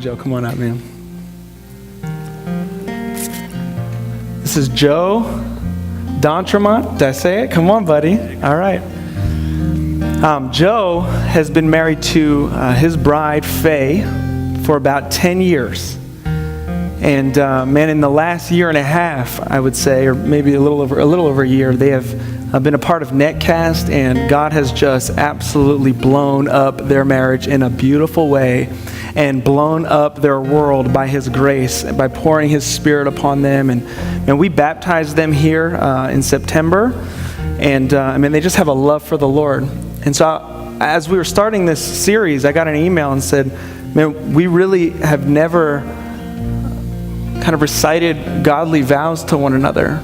Joe, come on out, man. This is Joe D'Entremont. Did I say it? Come on, buddy. All right. Joe has been married to his bride, Faye, for about 10 years. And man, in the last year and a half, I would say, or maybe a little over a year, they have been a part of Netcast, and God has just absolutely blown up their marriage in a beautiful way and blown up their world by His grace, by pouring His Spirit upon them. And we baptized them here in September. And I mean, they just have a love for the Lord. And so as we were starting this series, I got an email and said, man, we really have never kind of recited godly vows to one another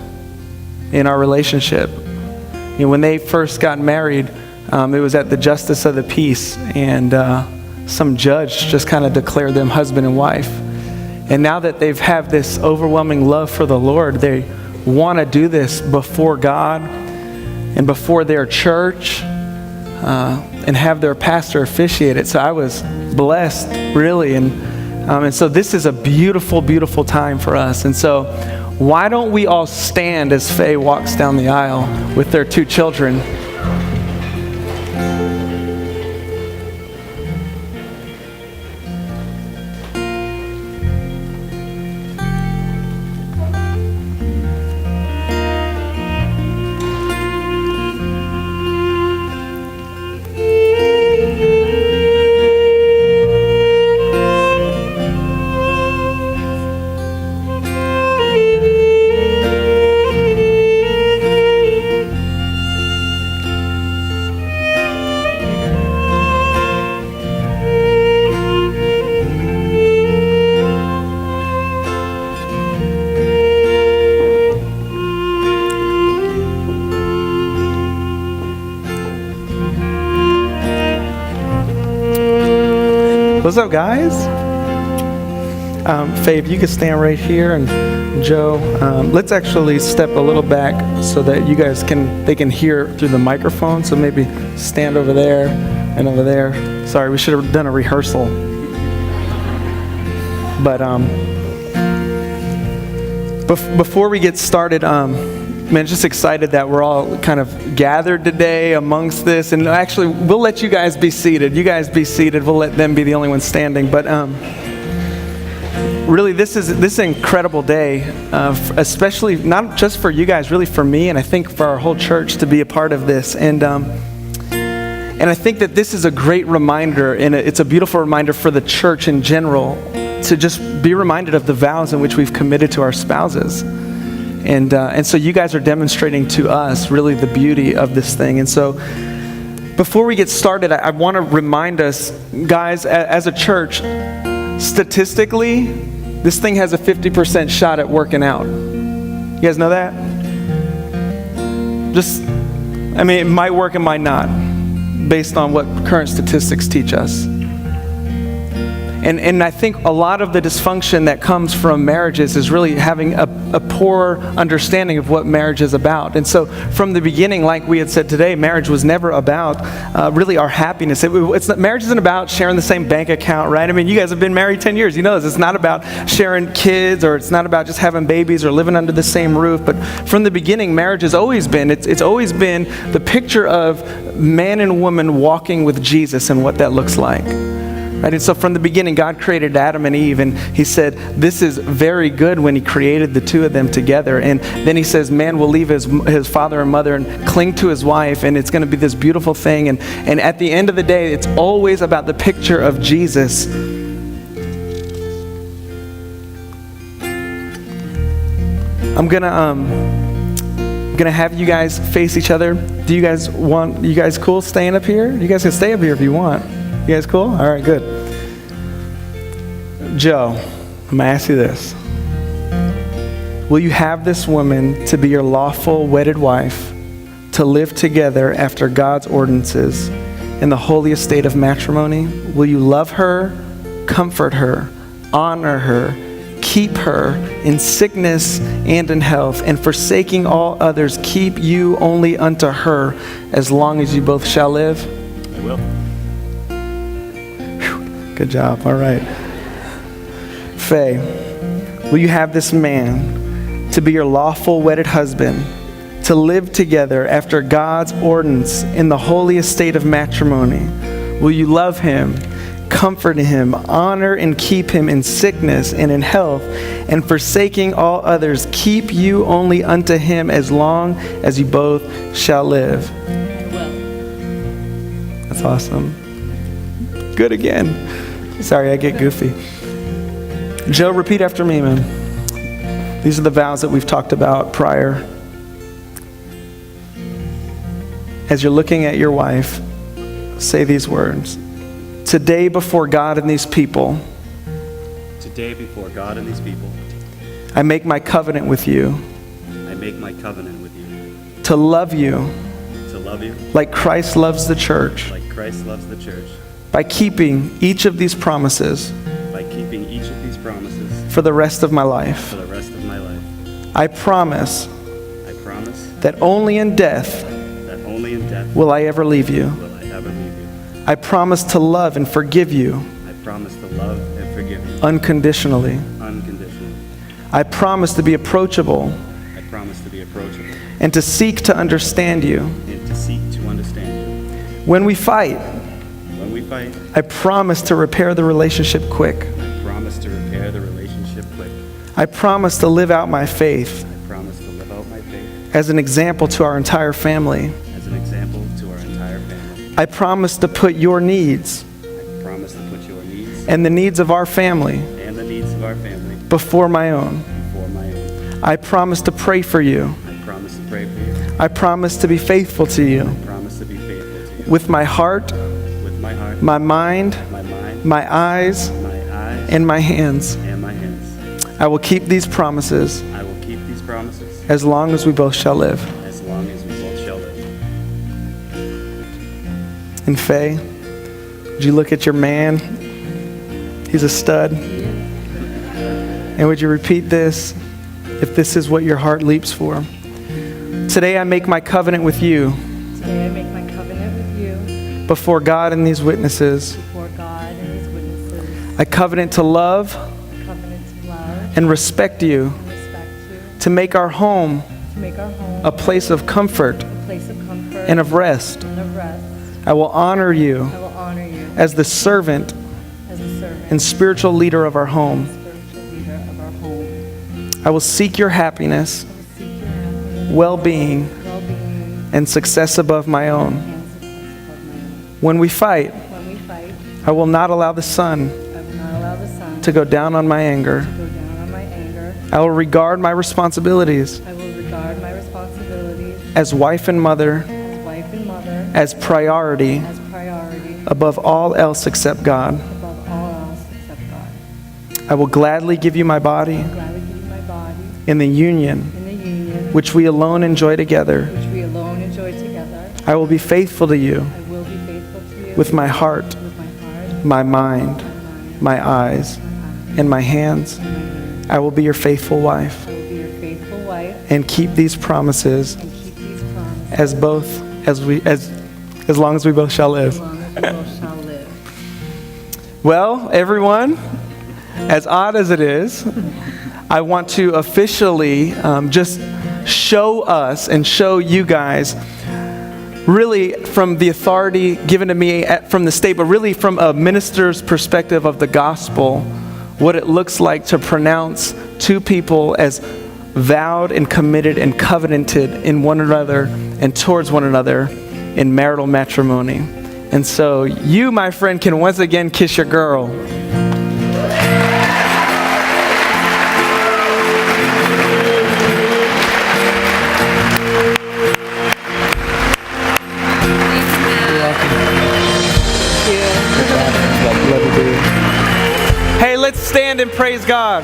in our relationship. You know, when they first got married, it was at the Justice of the Peace, and some judge just kind of declared them husband and wife. And now that they've had this overwhelming love for the Lord, they want to do this before God and before their church, and have their pastor officiate it. So I was blessed, really, and so this is a beautiful, beautiful time for us. And so why don't we all stand as Faye walks down the aisle with their two children? What's up, guys? Faye, if you could stand right here, and Joe, let's actually step a little back so that you guys they can hear through the microphone. So maybe stand over there and over there. Sorry, we should have done a rehearsal. But before we get started, man, just excited that we're all kind of gathered today amongst this. And actually, we'll let you guys be seated. You guys be seated. We'll let them be the only ones standing. But really, this is an incredible day, especially not just for you guys, really for me, and I think for our whole church to be a part of this. And I think that this is a great reminder, and it's a beautiful reminder for the church in general to just be reminded of the vows in which we've committed to our spouses. And so you guys are demonstrating to us really the beauty of this thing. And so before we get started, I want to remind us, guys, as a church, statistically, this thing has a 50% shot at working out. You guys know that? I mean, it might work, it might not, based on what current statistics teach us. And I think a lot of the dysfunction that comes from marriages is really having a poor understanding of what marriage is about. And so from the beginning, like we had said today, marriage was never about really our happiness. Marriage isn't about sharing the same bank account, right? I mean, you guys have been married 10 years. You know this. It's not about sharing kids, or it's not about just having babies or living under the same roof. But from the beginning, marriage has always been, it's always been the picture of man and woman walking with Jesus and what that looks like. Right? And so from the beginning, God created Adam and Eve, and He said, this is very good when He created the two of them together. And then He says, man will leave his father and mother and cling to his wife, and it's going to be this beautiful thing. And at the end of the day, it's always about the picture of Jesus. I'm gonna have you guys face each other. Do you guys cool staying up here? You guys can stay up here if you want. You guys cool? All right, good. Joe, I'm going to ask you this. Will you have this woman to be your lawful wedded wife, to live together after God's ordinances in the holy estate of matrimony? Will you love her, comfort her, honor her, keep her in sickness and in health, and forsaking all others, keep you only unto her as long as you both shall live? I will. Good job. All right. Faye, will you have this man to be your lawful wedded husband, to live together after God's ordinance in the holy estate of matrimony? Will you love him, comfort him, honor and keep him in sickness and in health, and forsaking all others, keep you only unto him as long as you both shall live? I will. That's awesome. Good again. Sorry, I get goofy. Joe, repeat after me, man. These are the vows that we've talked about prior. As you're looking at your wife, say these words. Today before God and these people, Today before God and these people, I make my covenant with you I make my covenant with you to love you to love you like Christ loves the church, like Christ loves the church, by keeping each of these promises by keeping each of these promises for the rest of my life. for the rest of my life. I promise I promise that only in death that only in death will I ever leave you. will I ever leave you. I promise to love and forgive you I promise to love and forgive you unconditionally. unconditionally. I promise to be approachable I promise to be approachable and to seek to understand you. and to seek to understand you. When we fight, When we fight, I promise to repair the relationship quick. I promise to repair the relationship quick. I promise to live out my faith I promise to live out my faith as an example to our entire family. as an example to our entire family. I promise to put your needs I promise to put your needs and the needs of our family and the needs of our family before my own. before my own. I promise to pray for you. I promise to pray for you. I promise to be faithful to you I promise to be faithful to you. with my heart, With my heart, my mind, my mind, my eyes, my eyes, and my hands. and my hands. I will keep these promises I will keep these promises as long as we both shall live. as long as we both shall live. And Faye, would you look at your man? He's a stud. And would you repeat this if this is what your heart leaps for? Today I make my covenant with you Today I make my covenant with you before God and these witnesses. before God and his witnesses. I covenant to love Covenant to love and respect you, and respect you, to make our home to make our home a place of comfort a place of comfort and of rest. and of rest. I will honor you I will honor you as the servant as a servant and spiritual leader of our home. spiritual leader of our home. I will seek your happiness, I will seek your happiness, well-being, well-being, and success above my own. and success above my own. When we fight, When we fight, I will not allow the sun I will not allow the sun to go down on my anger. go down on my anger. I will regard my responsibilities I will regard my responsibilities as wife and mother as wife and mother as priority as priority above all else except God. above all else except God. I will gladly give you my body I will gladly give you my body in the union in the union which we alone enjoy together. which we alone enjoy together. I will be faithful to you I will be faithful to you with my heart, with my heart, my mind, my mind, my eyes, my eyes, and my hands. and my hands. I will be your faithful wife I will be your faithful wife and keep these promises and keep these promises as long as we both shall live. as long as we both shall live. Well, everyone, as odd as it is, I want to officially just show us and show you guys, really from the authority given to me from the state, but really from a minister's perspective of the gospel, what it looks like to pronounce two people as vowed and committed and covenanted in one another and towards one another in marital matrimony. And so you, my friend, can once again kiss your girl. Hey, let's stand and praise God.